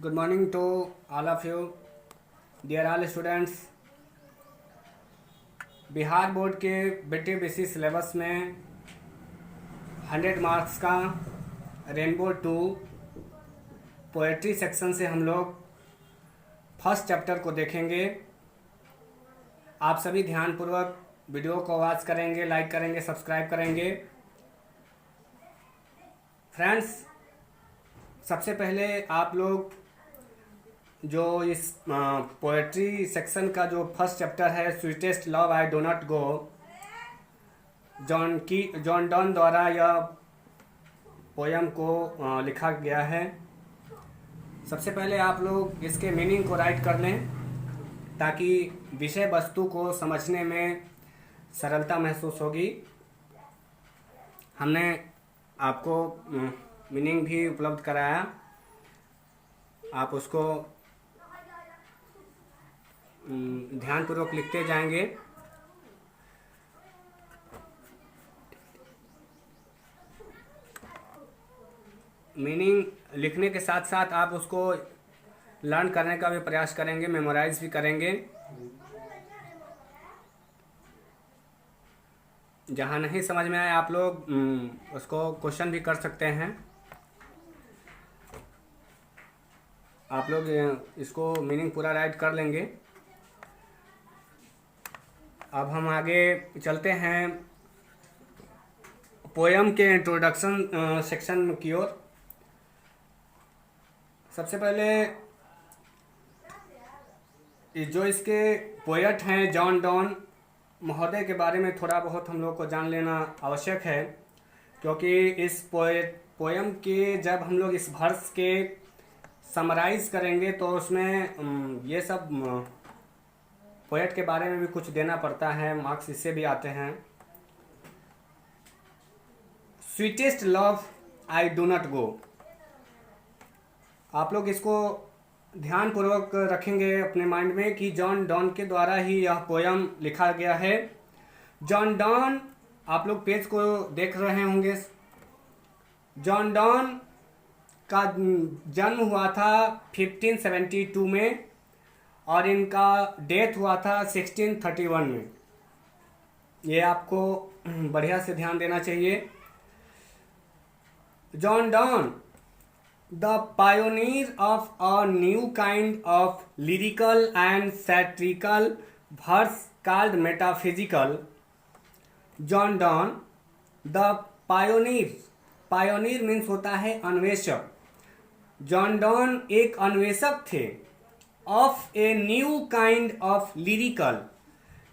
Good morning to all of you, dear all students. Bihar board के बेटे basis syllabus में 100 marks का rainbow 2 poetry section से हम लोग फर्स्ट चैप्टर को देखेंगे। आप सभी ध्यानपूर्वक वीडियो को वॉच करेंगे, लाइक करेंगे, सब्सक्राइब करेंगे। फ्रेंड्स, सबसे पहले आप लोग जो इस पोएट्री सेक्शन का जो फर्स्ट चैप्टर है sweetest love I do not go, John Donne द्वारा यह पोयम को लिखा गया है। सबसे पहले आप लोग इसके मीनिंग को राइट कर लें ताकि विषय वस्तु को समझने में सरलता महसूस होगी। हमने आपको मीनिंग भी उपलब्ध कराया, आप उसको ध्यानपूर्वक लिखते जाएंगे। मीनिंग लिखने के साथ साथ आप उसको लर्न करने का भी प्रयास करेंगे, मेमोराइज भी करेंगे। जहाँ नहीं समझ में आए आप लोग उसको क्वेश्चन भी कर सकते हैं। आप लोग इसको मीनिंग पूरा राइट कर लेंगे। अब हम आगे चलते हैं पोयम के इंट्रोडक्शन सेक्शन की ओर। सबसे पहले जो इसके पोएट हैं जॉन डॉन महोदय के बारे में थोड़ा बहुत हम लोग को जान लेना आवश्यक है, क्योंकि इस पोयम के जब हम लोग इस वर्स के समराइज करेंगे तो उसमें ये सब पोएट के बारे में भी कुछ देना पड़ता है, मार्क्स इससे भी आते हैं। Sweetest love I do not गो, आप लोग इसको ध्यानपूर्वक रखेंगे अपने माइंड में कि जॉन डॉन के द्वारा ही यह पोयम लिखा गया है। जॉन डॉन, आप लोग पेज को देख रहे होंगे। जॉन डॉन का जन्म हुआ था 1572 में और इनका डेथ हुआ था 1631 में। ये आपको बढ़िया से ध्यान देना चाहिए। John Donne, the pioneer of a new kind of lyrical and satirical verse called metaphysical. John Donne the pioneer, pioneer means होता है अन्वेषक। जॉन डॉन एक अन्वेषक थे of a new kind of lyrical,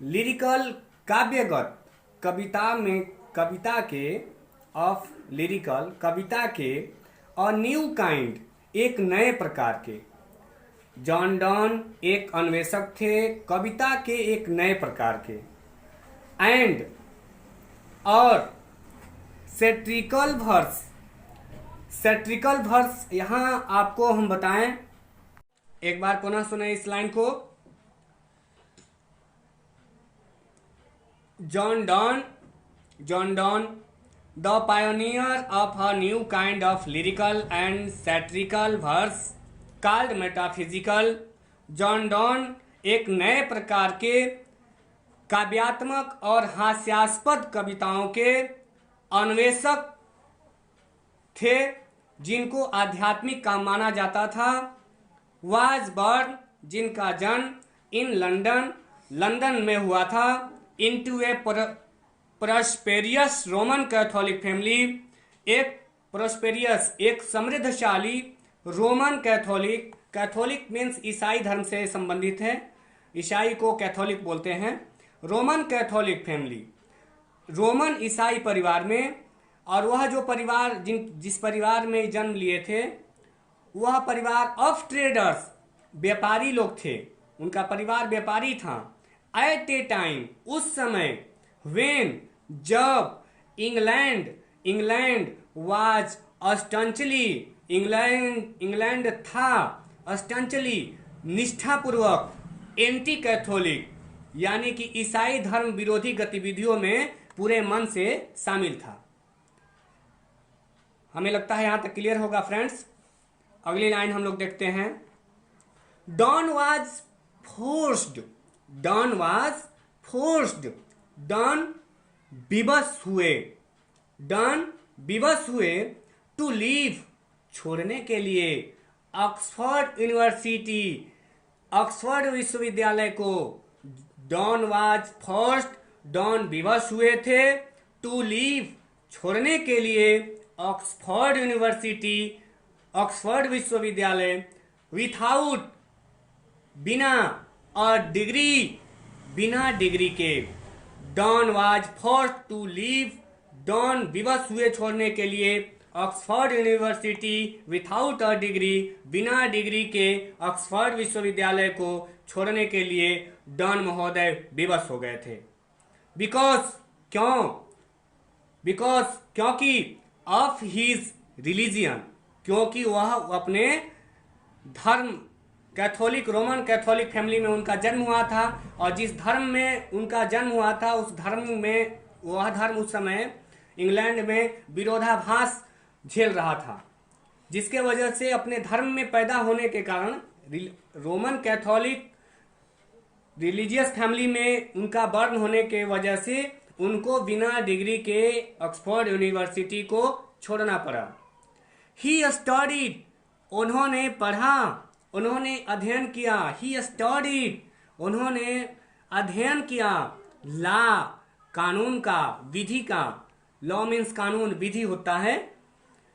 lyrical काव्यगत, कविता में कविता के, ऑफ लिरिकल कविता के, और न्यू काइंड एक नए प्रकार के। जॉन डॉन एक अन्वेषक थे कविता के एक नए प्रकार के। एंड और सैटिरिकल वर्स, सैटिरिकल वर्स यहाँ आपको हम बताएं, एक बार पुनः सुने इस लाइन को। John Donne, John Donne the pioneer of a new kind of lyrical and satirical verse called metaphysical. John Donne एक नए प्रकार के काव्यात्मक और हास्यास्पद कविताओं के अन्वेषक थे जिनको आध्यात्मिक काम माना जाता था। वाज बर्न, जिनका जन्म इन लंदन, लंदन में हुआ था, इनटू ए प्रॉस्पेरियस रोमन कैथोलिक फैमिली, एक प्रॉस्पेरियस एक समृद्धशाली रोमन कैथोलिक, कैथोलिक मीन्स ईसाई धर्म से संबंधित है, ईसाई को कैथोलिक बोलते हैं। रोमन कैथोलिक फैमिली, रोमन ईसाई परिवार में, और वह जो परिवार जिस परिवार में जन्म लिए थे वह परिवार ऑफ ट्रेडर्स, व्यापारी लोग थे, उनका परिवार व्यापारी था। एट ए टाइम, उस समय, वेन जब, इंग्लैंड, इंग्लैंड वाज अस्टेंचली, इंग्लैंड था अस्टेंचली निष्ठापूर्वक एंटी कैथोलिक, यानी कि ईसाई धर्म विरोधी गतिविधियों में पूरे मन से शामिल था। हमें लगता है यहां तक क्लियर होगा फ्रेंड्स। अगली लाइन हम लोग देखते हैं। Don was forced, Don was forced, Don विवश हुए, डॉन विवश हुए टू लीव, छोड़ने के लिए ऑक्सफोर्ड यूनिवर्सिटी, ऑक्सफोर्ड विश्वविद्यालय को। डॉन वाज फोर्स्ड, डॉन विवश हुए थे टू लीव, छोड़ने के लिए ऑक्सफोर्ड यूनिवर्सिटी, ऑक्सफोर्ड विश्वविद्यालय, विथआउट, बिना, और डिग्री, बिना डिग्री के। Don was forced to leave, Don विवश हुए छोड़ने के लिए Oxford University without a degree, बिना डिग्री के ऑक्सफोर्ड विश्वविद्यालय को छोड़ने के लिए डॉन महोदय विवश हो गए थे। बिकॉज, क्यों, बिकॉज क्योंकि ऑफ हिज रिलीजियन, क्योंकि वह अपने धर्म, कैथोलिक, रोमन कैथोलिक फैमिली में उनका जन्म हुआ था, और जिस धर्म में उनका जन्म हुआ था उस धर्म में, वह धर्म उस समय इंग्लैंड में विरोधाभास झेल रहा था, जिसके वजह से अपने धर्म में पैदा होने के कारण रोमन कैथोलिक रिलीजियस फैमिली में उनका बर्न होने के वजह से उनको बिना डिग्री के ऑक्सफोर्ड यूनिवर्सिटी को छोड़ना पड़ा। ही स्टडीड, उन्होंने पढ़ा, उन्होंने अध्ययन किया। ही स्टडीड, उन्होंने अध्ययन किया। लॉ, कानून का, विधि का। लॉ मीन्स कानून, विधि होता है।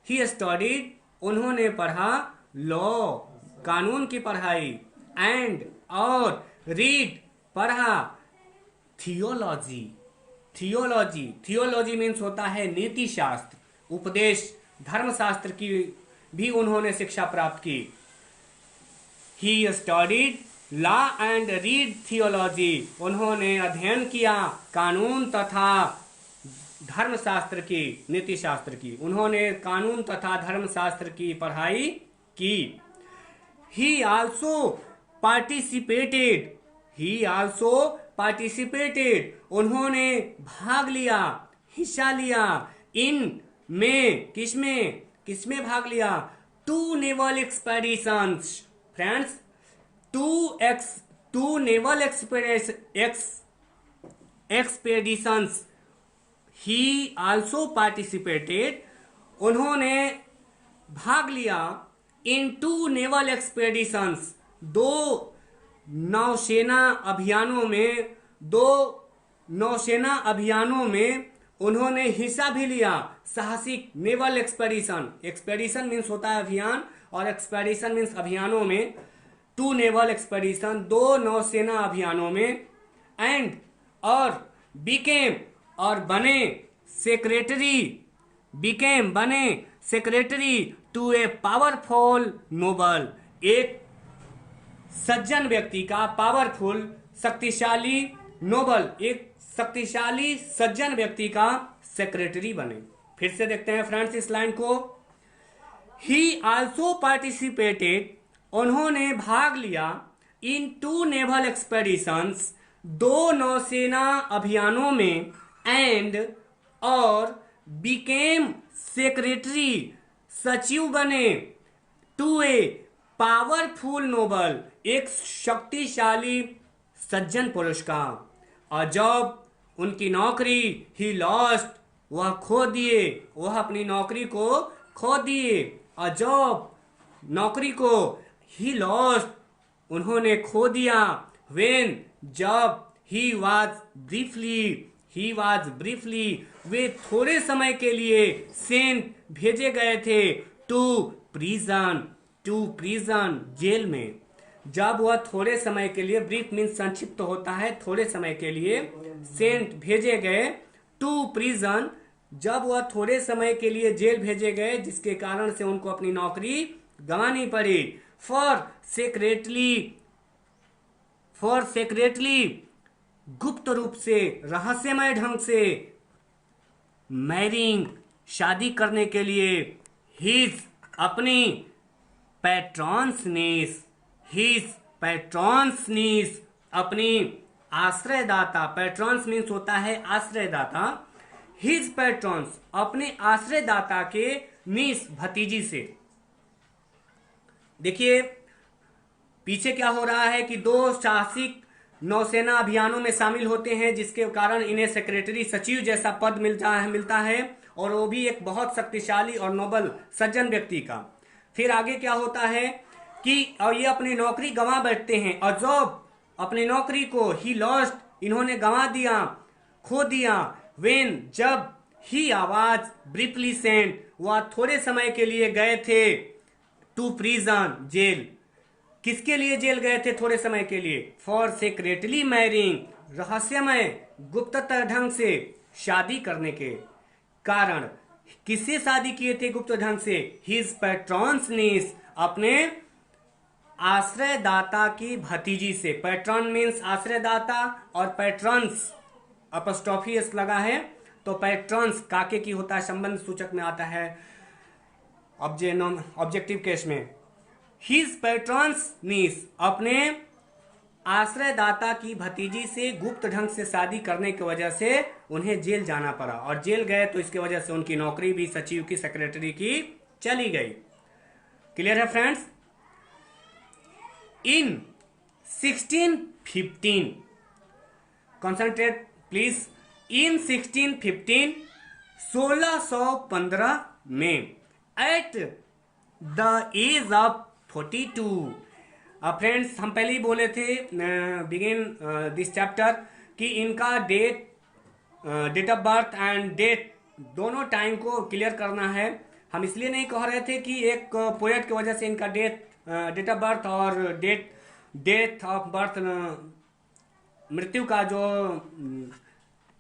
ही स्टडीड, उन्होंने पढ़ा। लॉ, कानून की पढ़ाई। एंड, और, रीड, पढ़ा। थियोलॉजी, थियोलॉजी, थियोलॉजी मीन्स होता है नीति शास्त्र, उपदेश, धर्मशास्त्र की भी उन्होंने शिक्षा प्राप्त की। He studied law and read theology, उन्होंने अध्ययन किया कानून तथा धर्मशास्त्र की, नीति शास्त्र की। उन्होंने कानून तथा धर्मशास्त्र की पढ़ाई की। ही आल्सो पार्टिसिपेटेड, ही आल्सो पार्टिसिपेटेड, उन्होंने भाग लिया, हिस्सा लिया। इन में, किसमें, किसमें भाग लिया? Two naval expeditions, friends, two naval expeditions. He also participated, उन्होंने भाग लिया इन टू नेवल एक्सपेडिशंस, दो नौसेना अभियानों में, दो नौसेना अभियानों में उन्होंने हिस्सा भी लिया। साहसिक, नेवल एक्सपेडिशन, एक्सपेडिशन मीन्स होता है अभियान और एक्सपेडिशन मीन्स अभियानों में। टू नेवल एक्सपेडिशन, दो नौसेना अभियानों में। एंड, और, बिकेम, और बने, सेक्रेटरी, बिकेम, बने, secretary to a powerful noble, एक सज्जन व्यक्ति का, पावरफुल, शक्तिशाली, नोबल, एक शक्तिशाली सज्जन व्यक्ति का सेक्रेटरी बने। फिर से देखते हैं फ्रेंड्स इस लाइन को। ही आल्सो पार्टिसिपेटेड, उन्होंने भाग लिया इन टू नेवल एक्सपेडिशंस, दो नौसेना अभियानों में। एंड, और, बिकेम सेक्रेटरी, सचिव बने। टू ए पावरफुल नोबल, एक शक्तिशाली सज्जन पुरुष का। और जब उनकी नौकरी, ही लॉस्ट, वह खो दिए, वह अपनी नौकरी को खो दिए। और जब नौकरी को, ही लॉस्ट, उन्होंने खो दिया। व्हेन, जब, ही वाज ब्रीफली, वे थोड़े समय के लिए सेंट, भेजे गए थे। टू प्रिजन, जेल में। जब वह थोड़े समय के लिए, ब्रीफ मीन्स संक्षिप्त होता है, थोड़े समय के लिए, सेंट, भेजे गए। टू प्रिजन, जब वह थोड़े समय के लिए जेल भेजे गए, जिसके कारण से उनको अपनी नौकरी गंवानी पड़ी। फॉर सेक्रेटली, गुप्त रूप से, रहस्यमय ढंग से। मैरिंग, शादी करने के लिए। हिज, अपनी। पैट्रॉन्स नीस, अपनी आश्रयदाता। पैट्रॉन्स मीन्स होता है आश्रयदाता। हिज पैट्रॉन्स, अपने आश्रयदाता के नीस, भतीजी से। देखिए पीछे क्या हो रहा है कि दो साहसिक नौसेना अभियानों में शामिल होते हैं, जिसके कारण इन्हें सेक्रेटरी सचिव जैसा पद मिलता है और वो भी एक बहुत शक्तिशाली और नोबल सज्जन व्यक्ति का। फिर आगे क्या होता है कि और ये अपनी नौकरी गंवा बैठते हैं, और जॉब अपनी नौकरी को ही लॉस्ट, इन्होंने गंवा दिया, खो दिया। वेन जब ही आवाज ब्रीफली सेंट, वह थोड़े समय के लिए गए थे टू प्रिजन, जेल। किसके लिए जेल गए थे थोड़े समय के लिए? फॉर सेक्रेटली मैरिंग, रहस्यमय गुप्ततर ढंग से शादी करने के कारण। किससे शादी किए थे गुप्त ढंग से? हिज पैट्रॉन्स नीस, अपने आश्रयदाता की भतीजी से। पैट्रॉन मीन्स आश्रयदाता, और पैट्रॉन्स अपस्ट्रॉफी एस लगा है, तो पैट्रॉन्स काके की होता है, संबंध सूचक में आता है ऑब्जेक्टिव केस में। हिज पैट्रॉन्स नीस, अपने आश्रयदाता की भतीजी से गुप्त ढंग से शादी करने की वजह से उन्हें जेल जाना पड़ा, और जेल गए तो इसकी वजह से उनकी नौकरी भी सचिव की, सेक्रेटरी की चली गई। क्लियर है friends? In 1615, concentrate please, in 1615, 1615 में, at the age of 42, friends हम पहले ही बोले थे बिगिन दिस चैप्टर कि इनका date of birth and date दोनों टाइम को क्लियर करना है। हम इसलिए नहीं कह रहे थे कि एक पोएट की वजह से इनका डेट ऑफ बर्थ और डेथ ऑफ बर्थ, मृत्यु का जो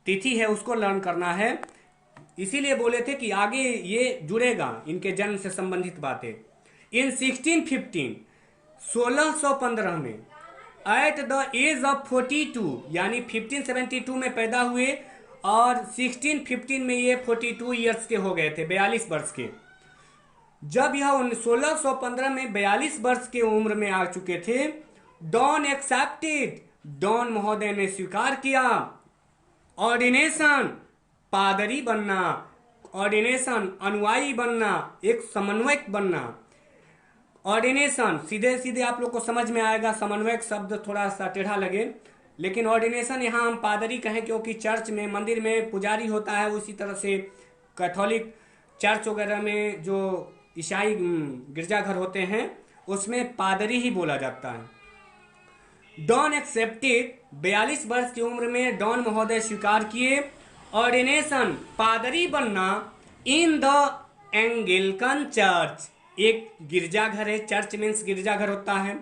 तिथि है उसको लर्न करना है, इसीलिए बोले थे कि आगे ये जुड़ेगा इनके जन्म से संबंधित बातें। इन 1615, 1615 में, एट द एज ऑफ 42, यानी 1572 में पैदा हुए और 1615 में ये 42 ईयर्स के हो गए थे, 42 वर्ष के। जब यह 1615 में 42 वर्ष के उम्र में आ चुके थे, डॉन एक्सेप्टेड, डॉन महोदय ने स्वीकार किया ऑर्डिनेशन, पादरी बनना, ऑर्डिनेशन अनुयायी बनना, एक समन्वयक बनना। ऑर्डिनेशन सीधे सीधे आप लोग को समझ में आएगा, समन्वयक शब्द थोड़ा सा टेढ़ा लगे, लेकिन ऑर्डिनेशन यहाँ हम पादरी कहें क्योंकि चर्च में, मंदिर में पुजारी होता है, उसी तरह से कैथोलिक चर्च वगैरह में जो ईसाई गिरजाघर होते हैं उसमें पादरी ही बोला जाता है। डॉन एक्सेप्टेड, 42 वर्ष की उम्र में डॉन महोदय स्वीकार किए ऑर्डिनेशन, पादरी बनना, इन द एंगलिकन चर्च, एक गिरजाघर है, चर्च मीन्स गिरजाघर होता है।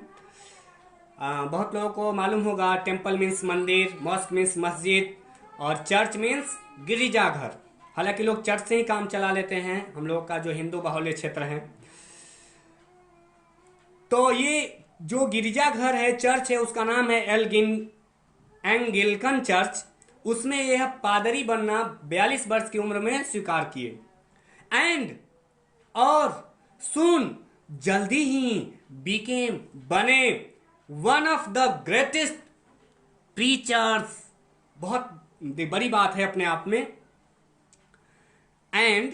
बहुत लोगों को मालूम होगा, टेम्पल मीन्स मंदिर, मॉस्क मीन्स मस्जिद, और चर्च मीन्स गिरजाघर। हालांकि लोग चर्च से ही काम चला लेते हैं, हम लोग का जो हिंदू बाहुल्य क्षेत्र है। तो ये जो गिरजाघर है, चर्च है, उसका नाम है एंगलिकन चर्च। उसमें यह पादरी बनना 42 वर्ष की उम्र में स्वीकार किए। एंड, और सुन, जल्दी ही, बिकेम, बने, one of the greatest preachers, बहुत बड़ी बात है अपने आप में। एंड,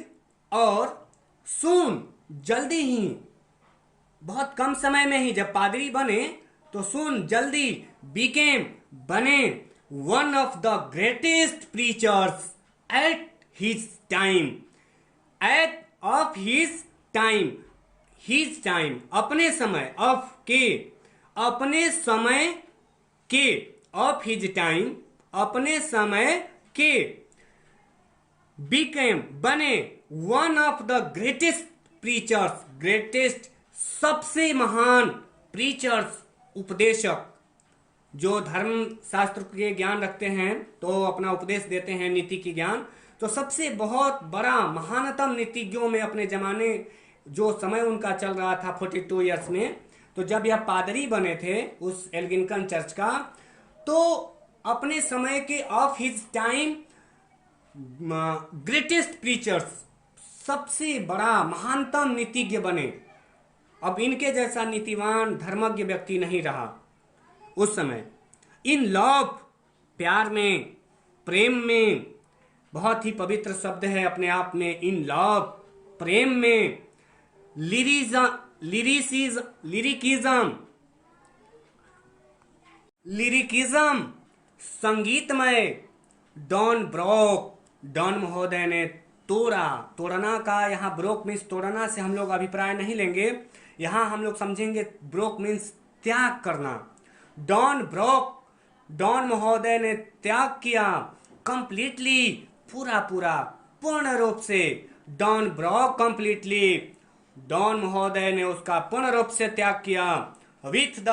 और सुन, जल्दी ही, बहुत कम समय में ही जब पादरी बने तो सुन, जल्दी, बिकेम, बने, one of the greatest preachers at his time, at of his time, his time, अपने समय, ऑफ के, अपने समय के, ऑफ हिज टाइम, अपने समय के, बिकेम, बने, one of the greatest preachers, greatest, सबसे महान, प्रीचर्स, उपदेशक, जो धर्म शास्त्र के ज्ञान रखते हैं तो अपना उपदेश देते हैं, नीति की ज्ञान, तो सबसे बहुत बड़ा महानतम नीतिज्ञों में अपने जमाने, जो समय उनका चल रहा था 42 ईयर्स में, तो जब यह पादरी बने थे उस एंगलिकन चर्च का, तो अपने समय के, of his time, greatest preachers, सबसे बड़ा महानतम नीतिज्ञ बने। अब इनके जैसा नीतिवान धर्मज्ञ व्यक्ति नहीं रहा उस समय। इन लव, प्यार में, प्रेम में, बहुत ही पवित्र शब्द है अपने आप में, इन लव, प्रेम में, लिरिकिज्म लिरिकिज्म संगीतमय। डॉन ब्रॉक, डॉन महोदय ने तोड़ना का यहाँ ब्रोक मीन्स तोड़ना से हम लोग अभिप्राय नहीं लेंगे, यहाँ हम लोग समझेंगे ब्रोक मीन्स त्याग करना। डॉन ब्रॉक, डॉन महोदय ने त्याग किया। कंप्लीटली, पूरा पूरा, पूर्ण रूप से। डॉन ब्रॉक कंप्लीटली, डॉन महोदय ने उसका पूर्ण रूप से त्याग किया। विथ द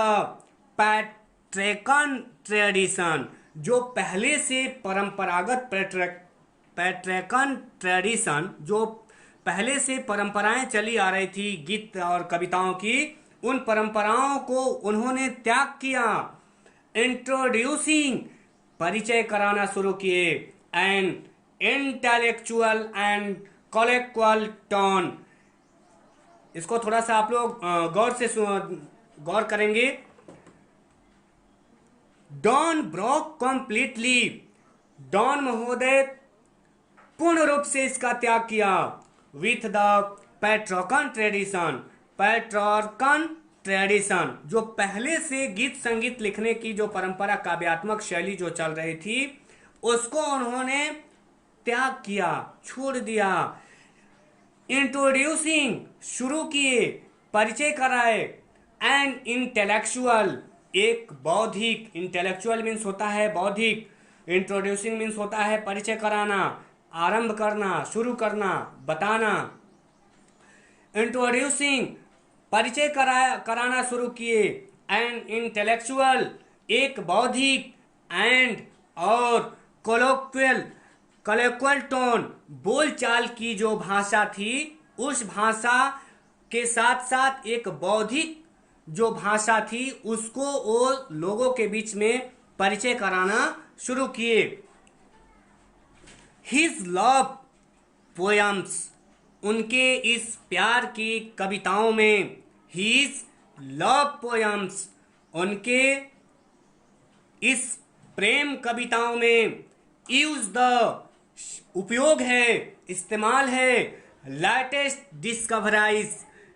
पैट्रिकन ट्रेडिशन, जो पहले से परंपरागत पैट्रिकन ट्रेडिशन, जो पहले से परंपराएं चली आ रही थी गीत और कविताओं की, उन परंपराओं को उन्होंने त्याग किया। इंट्रोड्यूसिंग, परिचय कराना शुरू किए। एंड इंटेलेक्चुअल एंड कॉलेक्चुअल टोन, इसको थोड़ा सा आप लोग गौर करेंगे। डॉन ब्रॉक कंप्लीटली, डॉन महोदय पूर्ण रूप से इसका त्याग किया। विथ द पैट्रिकन ट्रेडिशन, पैट्रिकन ट्रेडिशन, जो पहले से गीत संगीत लिखने की जो परंपरा, काव्यात्मक शैली जो चल रही थी, उसको उन्होंने त्याग किया, छोड़ दिया। इंट्रोड्यूसिंग, शुरू किए, परिचय कराए। एंड इंटेलेक्चुअल, एक बौद्धिक, इंटेलेक्चुअल मीन्स होता है बौद्धिक, इंट्रोड्यूसिंग मीन्स होता है परिचय कराना, आरंभ करना, शुरू करना, बताना। इंट्रोड्यूसिंग, परिचय कराना शुरू किए। एंड इंटेलेक्चुअल, एक बौद्धिक। एंड, और कोलोक्वल टोन, बोलचाल की जो भाषा थी, उस भाषा के साथ साथ एक बौद्धिक जो भाषा थी, उसको वो लोगों के बीच में परिचय कराना शुरू किए। हिज लव पोयम्स, उनके इस प्यार की कविताओं में, हिज लव पोयम्स, उनके इस प्रेम कविताओं में, यूज द, उपयोग है, इस्तेमाल है, लेटेस्ट डिस्कवराइज,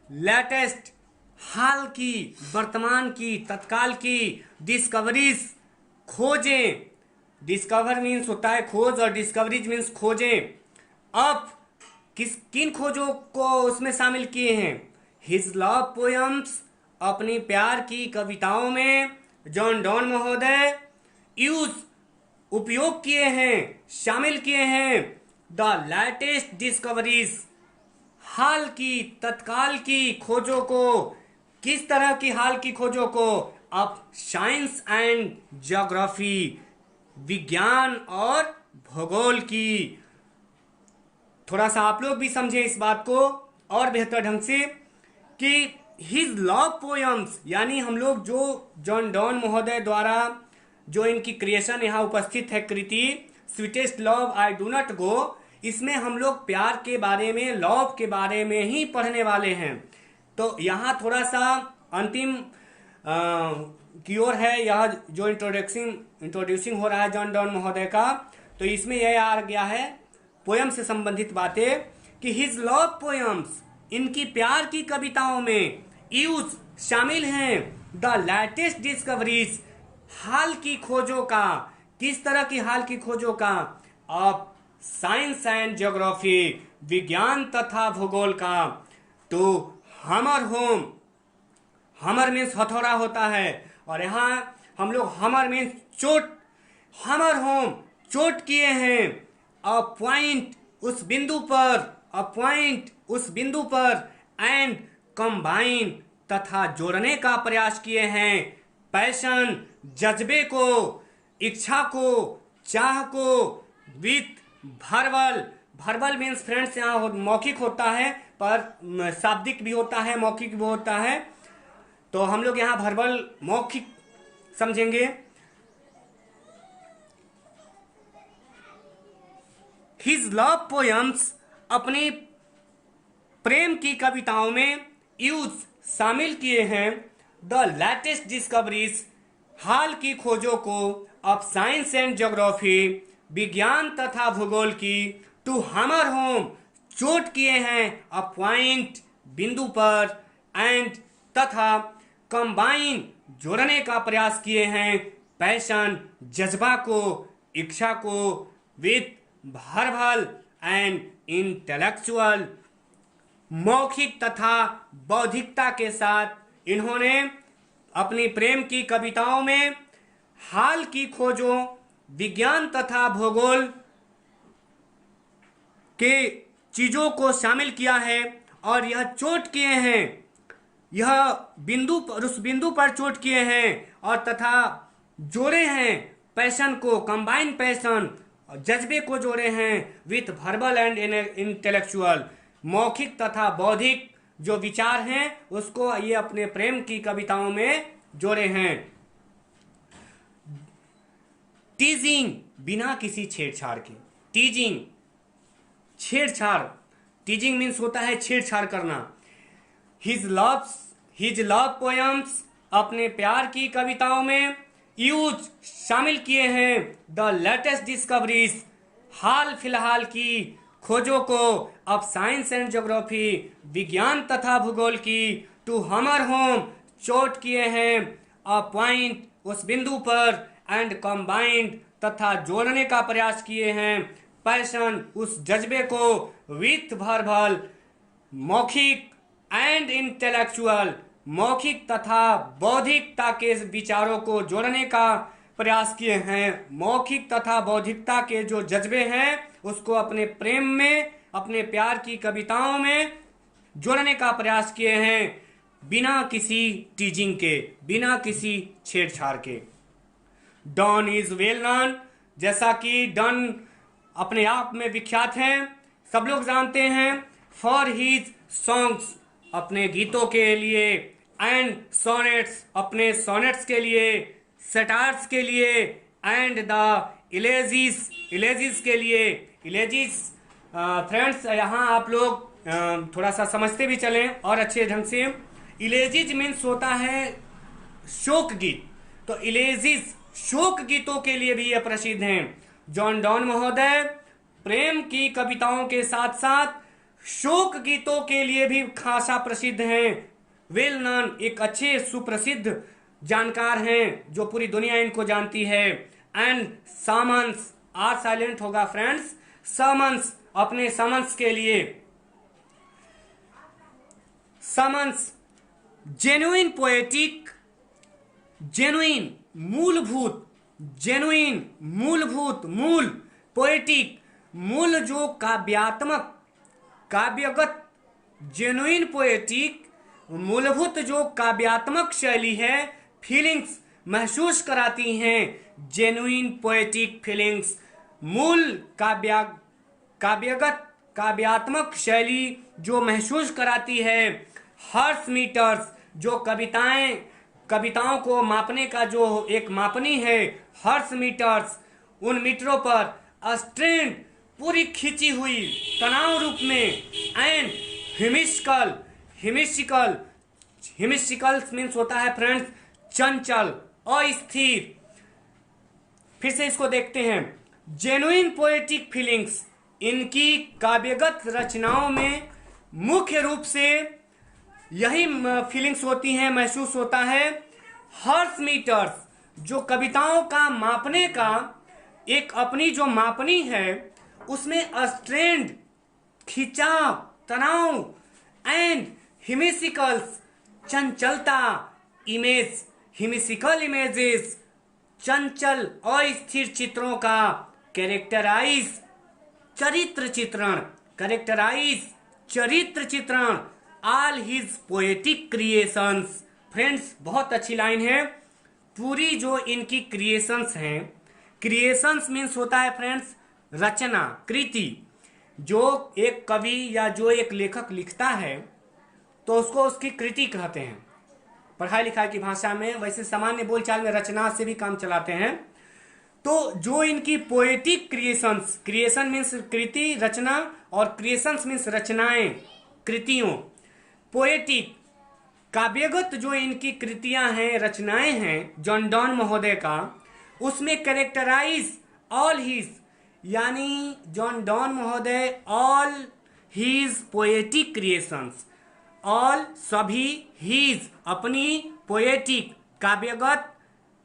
लेटेस्ट, हाल की, वर्तमान की, तत्काल की, डिस्कवरीज, खोजें। डिस्कवर मीन्स होता है खोज और डिस्कवरीज मीन्स खोजें। अब किन खोजों को उसमें शामिल किए हैं? हिज लव पोयम्स, अपनी प्यार की कविताओं में जॉन डॉन महोदय यूज, उपयोग किए हैं, शामिल किए हैं द लेटेस्ट डिस्कवरीज, हाल की, तत्काल की खोजों को। किस तरह की हाल की खोजों को? अब साइंस एंड ज्योग्राफी, विज्ञान और भूगोल की। थोड़ा सा आप लोग भी समझें इस बात को और बेहतर ढंग से कि हिज लव पोयम्स, यानी हम लोग जो जॉन डॉन महोदय द्वारा जो इनकी क्रिएशन यहाँ उपस्थित है, कृति sweetest love I do not go, इसमें हम लोग प्यार के बारे में, लव के बारे में ही पढ़ने वाले हैं। तो यहाँ थोड़ा सा अंतिम की ओर है यह जो इंट्रोड्यूसिंग हो रहा है जॉन डॉन महोदय का। तो इसमें यह आ गया है पोयम से संबंधित बातें कि हिज लव पोयम्स, इनकी प्यार की कविताओं में यूज, शामिल हैं द लेटेस्ट डिस्कवरीज, हाल की खोजों का। किस तरह की हाल की खोजों का? ऑफ साइंस एंड ज्योग्राफी, विज्ञान तथा भूगोल का। तो हमर होम, हमर मीन्स हथौड़ा होता है, और यहाँ हम लोग हमर मीन्स चोट, हमर होम, चोट किए हैं। अ पॉइंट, उस बिंदु पर, अ पॉइंट, उस बिंदु पर। एंड कंबाइन, तथा जोड़ने का प्रयास किए हैं। पैशन, जज्बे को, इच्छा को, चाह को। With verbal, verbal means friends यहाँ मौखिक होता है, पर शाब्दिक भी होता है, मौखिक भी होता है। तो हम लोग यहाँ भर्बल मौखिक समझेंगे। हिज लव पोयम्स, अपनी प्रेम की कविताओं में यूज, शामिल किए हैं द लेटेस्ट डिस्कवरीज, हाल की खोजों को। ऑफ साइंस एंड ज्योग्राफी, विज्ञान तथा भूगोल की। टू हमर होम, चोट किए हैं। अ पॉइंट, बिंदु पर। एंड तथा कंबाइन जोड़ने का प्रयास किए हैं पैशन जज्बा को, इच्छा को विथ वर्बल एंड इंटेलेक्चुअल मौखिक तथा बौद्धिकता के साथ इन्होंने अपनी प्रेम की कविताओं में हाल की खोजों, विज्ञान तथा भूगोल के चीजों को शामिल किया है और यह चोट किए हैं, यह बिंदु पर उस बिंदु पर चोट किए हैं और तथा जोड़े हैं पैशन को, कंबाइन पैशन जज्बे को जोड़े हैं विथ वर्बल एंड इंटेलेक्चुअल मौखिक तथा बौद्धिक जो विचार हैं उसको ये अपने प्रेम की कविताओं में जोड़े हैं। टीजिंग बिना किसी छेड़छाड़ के, टीजिंग छेड़छाड़, टीजिंग मीन्स होता है छेड़छाड़ करना। हिज लव पोएम्स अपने प्यार की कविताओं में यूज शामिल किए हैं द लेटेस्ट डिस्कवरीज हाल फिलहाल की खोजों को अब साइंस एंड ज्योग्राफी विज्ञान तथा भूगोल की टू हमर होम चोट किए हैं अ पॉइंट उस बिंदु पर एंड कंबाइंड तथा जोड़ने का प्रयास किए हैं पैशन उस जज्बे को विथ वर्बल मौखिक एंड इंटेलेक्चुअल मौखिक तथा बौद्धिकता के विचारों को जोड़ने का प्रयास किए हैं। मौखिक तथा बौद्धिकता के जो जज्बे हैं उसको अपने प्रेम में, अपने प्यार की कविताओं में जोड़ने का प्रयास किए हैं बिना किसी टीजिंग के, बिना किसी छेड़छाड़ के। डॉन इज वेल नॉन, जैसा कि डॉन अपने आप में विख्यात हैं, सब लोग जानते हैं फॉर हिज सॉन्ग्स अपने गीतों के लिए एंड सोनेट्स अपने सोनेट्स के लिए, सेटार्स के लिए एंड द इलेजिस के लिए। इलेजिस फ्रेंड्स यहाँ आप लोग थोड़ा सा समझते भी चलें और अच्छे ढंग से। इलेजिस मीन्स होता है शोक गीत, तो इलेजिस शोक गीतों के लिए भी यह प्रसिद्ध हैं। जॉन डॉन महोदय प्रेम की कविताओं के साथ साथ शोक गीतों के लिए भी खासा प्रसिद्ध हैं। वेल नॉन एक अच्छे सुप्रसिद्ध जानकार हैं जो पूरी दुनिया इनको जानती है। एंड समन्स आर साइलेंट होगा फ्रेंड्स, समन्स अपने समन्स के लिए, समन्स जेन्युइन पोएटिक, जेन्युइन मूलभूत, जेन्युइन मूलभूत, मूल पोएटिक मूल जो काव्यात्मक काव्यगत, जेन्युइन पोएटिक मूलभूत जो काव्यात्मक शैली है, फीलिंग्स महसूस कराती हैं। जेन्युइन पोएटिक फीलिंग्स मूल काव्यगत काव्यात्मक शैली जो महसूस कराती है। हर्ष मीटर्स जो कविताओं को मापने का जो एक मापनी है, हर्ष मीटर्स उन मीटरों पर स्ट्रेंड पूरी खींची हुई तनाव रूप में। एंड हिमिस्टिकल मीन्स होता है फ्रेंड्स चंचल, अस्थिर। फिर से इसको देखते हैं। जेन्युइन पोएटिक फीलिंग्स इनकी काव्यगत रचनाओं में मुख्य रूप से यही फीलिंग्स होती हैं, महसूस होता है। हर्ष मीटर्स जो कविताओं का मापने का एक अपनी जो मापनी है उसमें स्ट्रेंड खिंचाव, तनाव एंड हिमिसिकल्स चंचलता, इमेज हिमिसिकल इमेजेस चंचल अस्थिर चित्रों का कैरेक्टराइज चरित्र चित्रण all his poetic creations. Friends बहुत अच्छी लाइन है। पूरी जो इनकी क्रिएशंस हैं, क्रिएशंस मीन्स होता है फ्रेंड्स रचना, कृति। जो एक कवि या जो एक लेखक लिखता है तो उसको उसकी कृति कहते हैं पढ़ाई लिखाई की भाषा में। वैसे सामान्य बोलचाल में रचना से भी काम चलाते हैं। तो जो इनकी पोएटिक क्रिएशंस, क्रिएशन मीन्स कृति, रचना, और क्रिएशंस मीन्स रचनाएं, कृतियों। पोएटिक काव्यगत जो इनकी कृतियां हैं, रचनाएं हैं जॉन डॉन महोदय का, उसमें कैरेक्टराइज ऑल हिज, यानी जॉन डॉन महोदय all his poetic creations all सभी, हीज अपनी, पोएटिक काव्यगत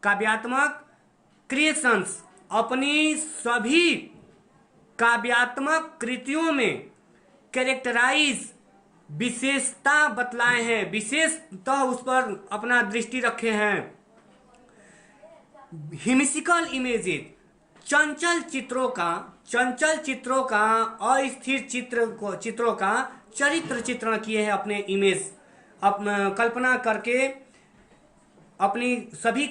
काव्यात्मक, क्रिएशंस अपनी सभी काव्यात्मक कृतियों में, कैरेक्टराइज विशेषता बतलाए हैं, विशेषतः उस पर अपना दृष्टि रखे हैं। हिमिसिकल इमेजेस चंचल चित्रों का अस्थिर चित्रों का चरित्र चित्रण किए हैं अपने इमेज कल्पना करके, अपनी सभी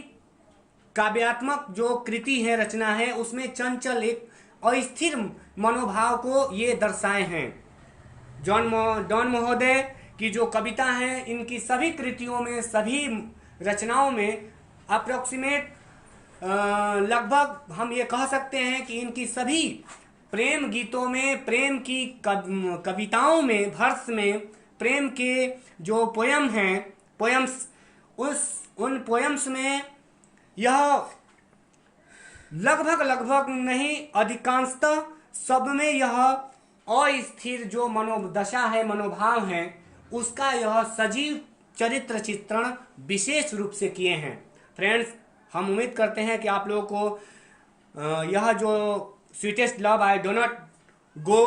काव्यात्मक जो कृति है, रचना है, उसमें चंचल एक अस्थिर मनोभाव को ये दर्शाए हैं। डॉन महोदय की जो कविता है, इनकी सभी कृतियों में, सभी रचनाओं में अप्रोक्सीमेट लगभग हम ये कह सकते हैं कि इनकी सभी प्रेम गीतों में, प्रेम की कविताओं में, वर्स में, प्रेम के जो पोयम हैं, पोयम्स, उन पोयम्स में यह लगभग नहीं, अधिकांशतः सब में यह अस्थिर जो मनोदशा है, मनोभाव है, उसका यह सजीव चरित्र चित्रण विशेष रूप से किए हैं। फ्रेंड्स, हम उम्मीद करते हैं कि आप लोगों को यह जो sweetest love I do not go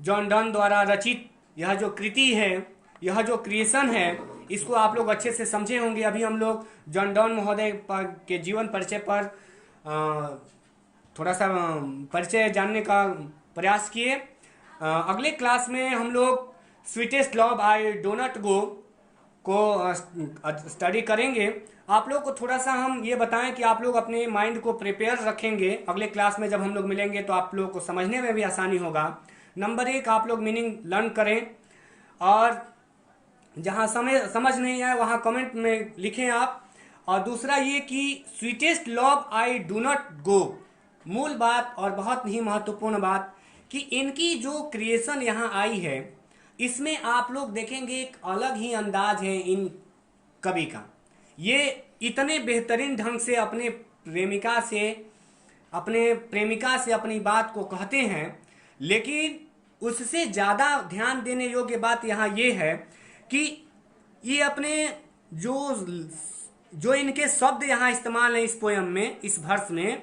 John Donne द्वारा रचित यह जो कृति है, यह जो क्रिएशन है, इसको आप लोग अच्छे से समझे होंगे। अभी हम लोग जॉन डन महोदय के जीवन परिचय पर थोड़ा सा परिचय जानने का प्रयास किए। अगले क्लास में हम लोग sweetest love I do not go को स्टडी करेंगे। आप लोग को थोड़ा सा हम ये बताएं कि आप लोग अपने माइंड को प्रिपेयर रखेंगे। अगले क्लास में जब हम लोग मिलेंगे तो आप लोग को समझने में भी आसानी होगा। नंबर 1, आप लोग मीनिंग लर्न करें, और जहां समझ नहीं आए वहां कमेंट में लिखें आप। और दूसरा ये कि sweetest love I do not गो, मूल बात और बहुत ही महत्वपूर्ण बात कि इनकी जो क्रिएशन यहाँ आई है, इसमें आप लोग देखेंगे एक अलग ही अंदाज है इन कवि का। ये इतने बेहतरीन ढंग से अपने प्रेमिका से अपनी बात को कहते हैं, लेकिन उससे ज़्यादा ध्यान देने योग्य बात यहाँ ये है कि ये अपने जो इनके शब्द यहाँ इस्तेमाल है इस पोयम में, इस वर्स में,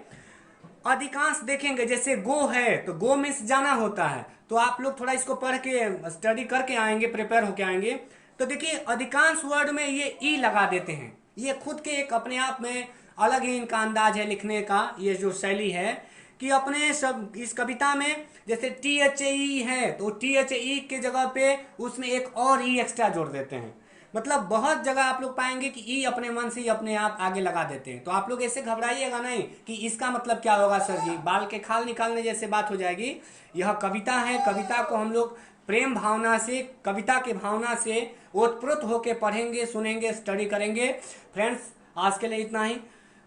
अधिकांश देखेंगे जैसे गो है तो गो में जाना होता है, तो आप लोग थोड़ा इसको पढ़ के स्टडी करके आएंगे, प्रिपेयर होके आएंगे, तो देखिए अधिकांश वर्ड में ये ई लगा देते हैं। ये खुद के एक अपने आप में अलग ही इनका अंदाज है लिखने का, ये जो शैली है कि अपने सब इस कविता में जैसे THE है तो THE के जगह पे उसमें एक और ई एक्स्ट्रा जोड़ देते हैं। मतलब बहुत जगह आप लोग पाएंगे कि ई अपने मन से ही अपने आप आगे लगा देते हैं। तो आप लोग ऐसे घबराइएगा नहीं कि इसका मतलब क्या होगा सर जी, बाल के खाल निकालने जैसे बात हो जाएगी। यह कविता है, कविता को हम लोग प्रेम भावना से, कविता की भावना से ओतप्रोत होकर पढ़ेंगे, सुनेंगे, स्टडी करेंगे। फ्रेंड्स, आज के लिए इतना ही।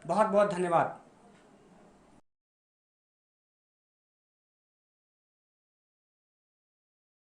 बहुत बहुत धन्यवाद।